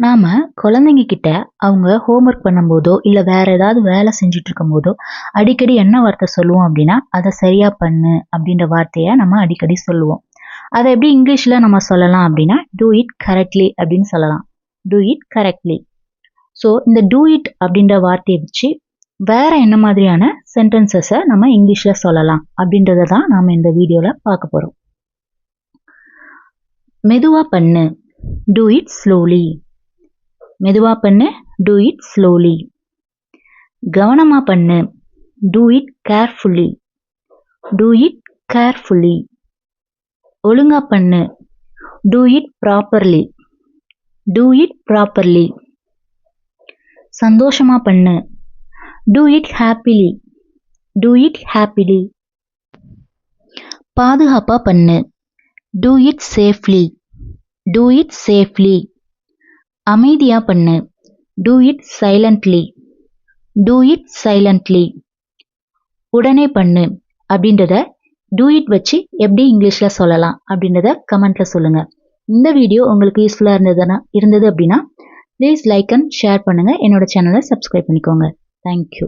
நாம குழந்தைங்க கிட்ட அவங்க ஹோம்ஒர்க் பண்ணும்போதோ இல்லை வேற ஏதாவது வேலை செஞ்சுட்டு இருக்கும் போதோ அடிக்கடி என்ன வார்த்தை சொல்லுவோம் அப்படின்னா, அதை சரியா பண்ணு அப்படின்ற வார்த்தையை நம்ம அடிக்கடி சொல்லுவோம். அதை எப்படி இங்கிலீஷ்ல நம்ம சொல்லலாம் அப்படின்னா, டூ இட் கரெக்ட்லி அப்படின்னு சொல்லலாம். Do it correctly. ஸோ இந்த டூ இட் அப்படின்ற வார்த்தையை வச்சு வேற என்ன மாதிரியான சென்டென்சஸை நம்ம இங்கிலீஷ்ல சொல்லலாம் அப்படின்றத தான் நாம இந்த வீடியோல பார்க்க போறோம். மெதுவா பண்ணு, டூ இட் ஸ்லோலி. மெதுவா பண்ணு, டூ இட் ஸ்லோலி. கவனமா பண்ணு, do it carefully. Do it carefully. ஒழுங்கா பண்ணு, do it properly. Do it properly. சந்தோஷமா பண்ணு, do it happily. Do it happily. பாதுகாப்பா பண்ணு, do it safely. Do it safely. அமைதியா பண்ணு, do it silently. Do it silently. உடனே பண்ணு அப்படின்றத டூ இட் வச்சு எப்படி இங்கிலீஷ்ல சொல்லலாம் அப்படின்றத கமெண்ட்ல சொல்லுங்க. இந்த வீடியோ உங்களுக்கு யூஸ்ஃபுல்லா இருந்தது அப்படின்னா ப்ளீஸ் லைக் அண்ட் ஷேர் பண்ணுங்க. என்னோட சேனலை சப்ஸ்கிரைப் பண்ணிக்கோங்க. தேங்க்யூ.